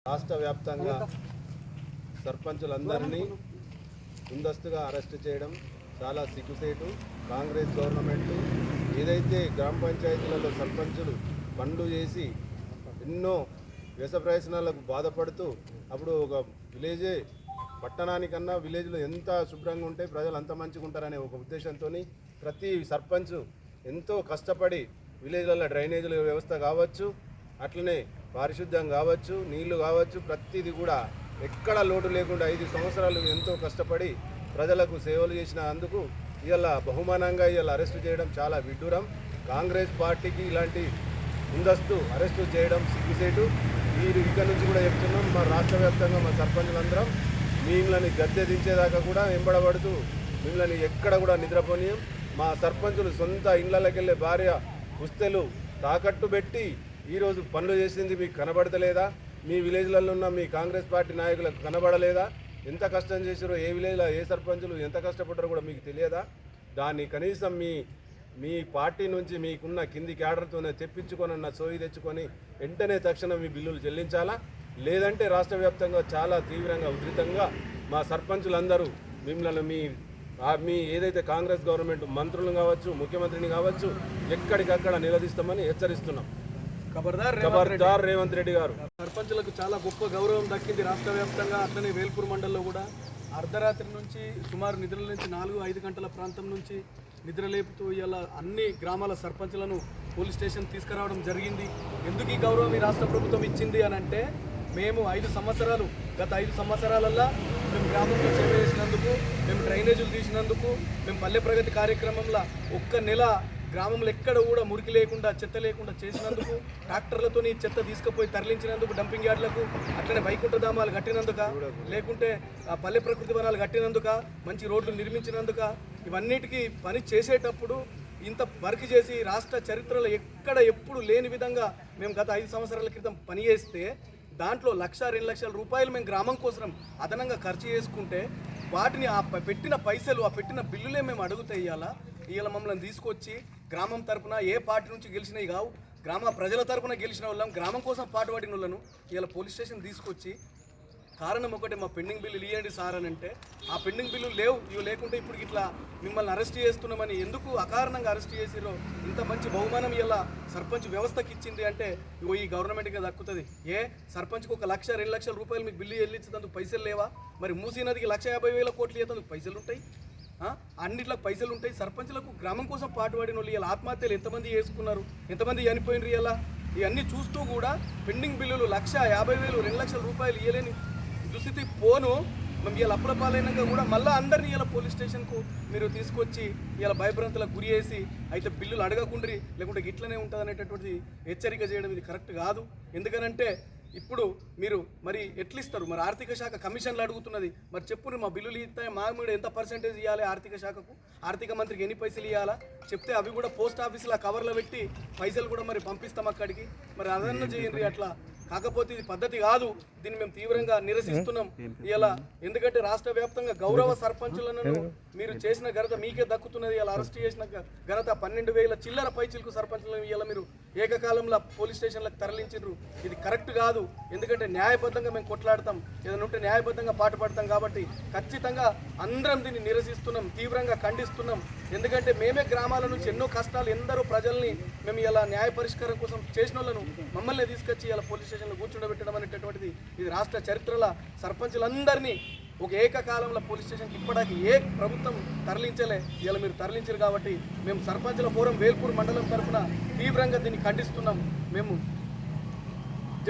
రాష్ట్ర వ్యాప్తంగా సర్పంచులందరినీ ముందస్తుగా అరెస్ట్ చేయడం చాలా సిగ్గుసేటు. కాంగ్రెస్ గవర్నమెంట్ ఏదైతే గ్రామ పంచాయతీలలో సర్పంచులు పనులు చేసి ఎన్నో వ్యస ప్రయోజనాలకు బాధపడుతూ అప్పుడు ఒక విలేజే పట్టణానికన్నా విలేజ్లో ఎంత శుభ్రంగా ఉంటే ప్రజలు అంత మంచిగా ఉంటారనే ఒక ఉద్దేశంతో ప్రతి సర్పంచ్ ఎంతో కష్టపడి విలేజ్లలో డ్రైనేజీల వ్యవస్థ కావచ్చు, అట్లనే పారిశుద్ధ్యం కావచ్చు, నీళ్లు కావచ్చు, ప్రతిదీ కూడా ఎక్కడ లోటు లేకుండా 5 సంవత్సరాలు ఎంతో కష్టపడి ప్రజలకు సేవలు చేసిన అందుకు ఇవాళ బహుమానంగా ఇవాళ అరెస్టు చేయడం చాలా విడ్డూరం. కాంగ్రెస్ పార్టీకి ఇలాంటి ముందస్తు అరెస్టు చేయడం సిగ్గుసేటు. మీరు ఇక్కడ నుంచి కూడా చెప్తున్నాం, మా రాష్ట్ర వ్యాప్తంగా మా సర్పంచులందరం మిమ్మల్ని గద్దె దించేదాకా కూడా వెంబడబడుతూ మిమ్మల్ని ఎక్కడ కూడా నిద్రపోనీయం. మా సర్పంచులు సొంత ఇళ్లకి వెళ్ళే భార్య పుస్తెలు తాకట్టు పెట్టి ఈరోజు పనులు చేసింది మీకు కనబడతలేదా? మీ విలేజ్లలో ఉన్న మీ కాంగ్రెస్ పార్టీ నాయకులకు కనబడలేదా? ఎంత కష్టం చేశారో, ఏ విలేజ్లో ఏ సర్పంచులు ఎంత కష్టపడ్డారో కూడా మీకు తెలియదా? దాన్ని కనీసం మీ పార్టీ నుంచి మీకున్న కింది క్యాడర్తోనే తెప్పించుకొనన్న సోయి తెచ్చుకొని వెంటనే తక్షణం మీ బిల్లులు చెల్లించాలా. లేదంటే రాష్ట్ర వ్యాప్తంగా చాలా తీవ్రంగా ఉధృతంగా మా సర్పంచులందరూ మిమ్మల్ని మీ ఏదైతే కాంగ్రెస్ గవర్నమెంట్ మంత్రులు కావచ్చు, ముఖ్యమంత్రిని కావచ్చు, ఎక్కడికక్కడ నిలదీస్తామని హెచ్చరిస్తున్నాం. ఖబర్దార్ రేవంత్ రెడ్డి గారు. సర్పంచులకు చాలా గొప్ప గౌరవం దక్కింది రాష్ట్ర వ్యాప్తంగా. అట్లనే వేల్పూర్ మండలంలో కూడా అర్ధరాత్రి నుంచి సుమారు నిద్రల నుంచి 4-5 గంటల ప్రాంతం నుంచి నిద్రలేపుతూ ఇలా అన్ని గ్రామాల సర్పంచులను పోలీస్ స్టేషన్ తీసుకురావడం జరిగింది. ఎందుకు ఈ గౌరవం ఈ రాష్ట్ర ప్రభుత్వం ఇచ్చింది అని అంటే, మేము గత 5 సంవత్సరాలల్లో మేము గ్రామంలో సేవ చేసినందుకు, మేము డ్రైనేజీలు తీసినందుకు, మేము పల్లె ప్రగతి కార్యక్రమంలో ఒక్క నెల గ్రామంలో ఎక్కడ కూడా మురికి లేకుండా, చెత్త లేకుండా చేసినందుకు, ట్రాక్టర్లతో చెత్త తీసుకుపోయి తరలించినందుకు డంపింగ్ యార్డులకు, అట్లనే వైకుంఠధామాలు కట్టినందుక, లేకుంటే పల్లె ప్రకృతి వనాలు కట్టినందుక, మంచి రోడ్లు నిర్మించినందుక, ఇవన్నిటికీ పని చేసేటప్పుడు ఇంత వర్క్ చేసి రాష్ట్ర చరిత్రలో ఎప్పుడు లేని విధంగా మేము గత 5 సంవత్సరాల క్రితం పనిచేస్తే దాంట్లో 1-2 లక్షల రూపాయలు మేము గ్రామం కోసం అదనంగా ఖర్చు చేసుకుంటే వాటిని ఆ పెట్టిన పైసలు, ఆ పెట్టిన బిల్లులే మేము అడుగుతే ఇవాళ మమ్మల్ని తీసుకొచ్చి గ్రామం తరపున ఏ పార్టీ నుంచి గెలిచినవి కావు, గ్రామ ప్రజల తరపున గెలిచిన వాళ్ళం, గ్రామం కోసం పాటుపడిన వాళ్ళను ఇవాళ పోలీస్ స్టేషన్ తీసుకొచ్చి కారణం ఒకటే, మా పెండింగ్ బిల్లులు ఇవ్వండి సార్ అని అంటే, ఆ పెండింగ్ బిల్లులు ఇవి లేకుంటే ఇప్పుడు ఇట్లా మిమ్మల్ని అరెస్ట్ చేస్తున్నామని ఎందుకు అకారణంగా అరెస్ట్ చేసిరో, ఇంత మంచి బహుమానం ఇలా సర్పంచ్ వ్యవస్థకి ఇచ్చింది అంటే ఈ గవర్నమెంట్గా దక్కుతుంది. సర్పంచ్కి 1-2 లక్షల రూపాయలు మీకు బిల్లు చెల్లించేందుకు పైసలు లేవా? మరి మూసీ నదికి 1,50,000 కోట్లు ఇచ్చేందుకు పైసలు ఉంటాయి, అన్నిట్లకు పైసలు ఉంటాయి. సర్పంచ్లకు గ్రామం కోసం పాటుపడిన వాళ్ళు ఇలా ఆత్మహత్యలు ఎంతమంది చేసుకున్నారు, ఎంతమంది చనిపోయినారు. ఇలా ఇవన్నీ చూస్తూ కూడా పెండింగ్ బిల్లులు 1,50,000, 2 లక్షల రూపాయలు ఇవ్వలేని దుస్థితి పోను మేము ఇలా అప్పుల పాలైనాక కూడా మళ్ళీ అందరినీ ఇలా పోలీస్ స్టేషన్కు మీరు తీసుకొచ్చి ఇలా భయభ్రాంతులకు గురి చేసి అయితే బిల్లులు అడగకుండ్రి, లేకుంటే గిట్లనే ఉంటుంది అనేటటువంటి హెచ్చరిక చేయడం ఇది కరెక్ట్ కాదు. ఎందుకనంటే ఇప్పుడు మీరు మరి ఎట్లు ఇస్తారు? మరి ఆర్థిక శాఖ కమిషన్లు అడుగుతున్నది, మరి చెప్పుని మా బిల్లులు ఇస్తాయి, మా మీద ఎంత పర్సెంటేజ్ ఇవ్వాలి ఆర్థిక శాఖకు, ఆర్థిక మంత్రికి ఎన్ని పైసలు ఇవ్వాలా చెప్తే అవి కూడా పోస్ట్ ఆఫీసులో కవర్లో పెట్టి పైసలు కూడా మరి పంపిస్తాం అక్కడికి. మరి అదన్నా చేయండి. అట్లా కాకపోతే ఇది పద్ధతి కాదు. దీన్ని మేము తీవ్రంగా నిరసిస్తున్నాం ఇలా. ఎందుకంటే రాష్ట్ర వ్యాప్తంగా గౌరవ సర్పంచులను మీరు చేసిన ఘనత మీకే దక్కుతున్నది. ఇలా అరెస్ట్ చేసిన ఘనత 12,000 చిల్లర పైచిలకు సర్పంచులను ఇలా మీరు ఏకకాలంలో పోలీస్ స్టేషన్లకు తరలించారు. ఇది కరెక్ట్ కాదు. ఎందుకంటే న్యాయబద్ధంగా మేము కొట్లాడతాం, ఏదైనా ఉంటే న్యాయబద్ధంగా పాటుపడతాం. కాబట్టి ఖచ్చితంగా అందరం దీన్ని నిరసిస్తున్నాం, తీవ్రంగా ఖండిస్తున్నాం. ఎందుకంటే మేమే గ్రామాల నుంచి ఎన్నో కష్టాలు, ఎందరో ప్రజల్ని మేము ఇలా న్యాయ పరిష్కారం కోసం చేసిన వాళ్ళను మమ్మల్ని తీసుకొచ్చి ఇలా పోలీస్ స్టేషన్లో కూర్చోబెట్టడం అనేటటువంటిది ఇది రాష్ట్ర చరిత్రలో సర్పంచులందరినీ ఒక ఏకకాలంలో పోలీస్ స్టేషన్కి ఇప్పటికీ ఏ ప్రభుత్వం తరలించలే. ఇలా మీరు తరలించారు కాబట్టి మేము సర్పంచుల ఫోరం వేల్పూర్ మండలం తరఫున తీవ్రంగా దీన్ని ఖండిస్తున్నాం. మేము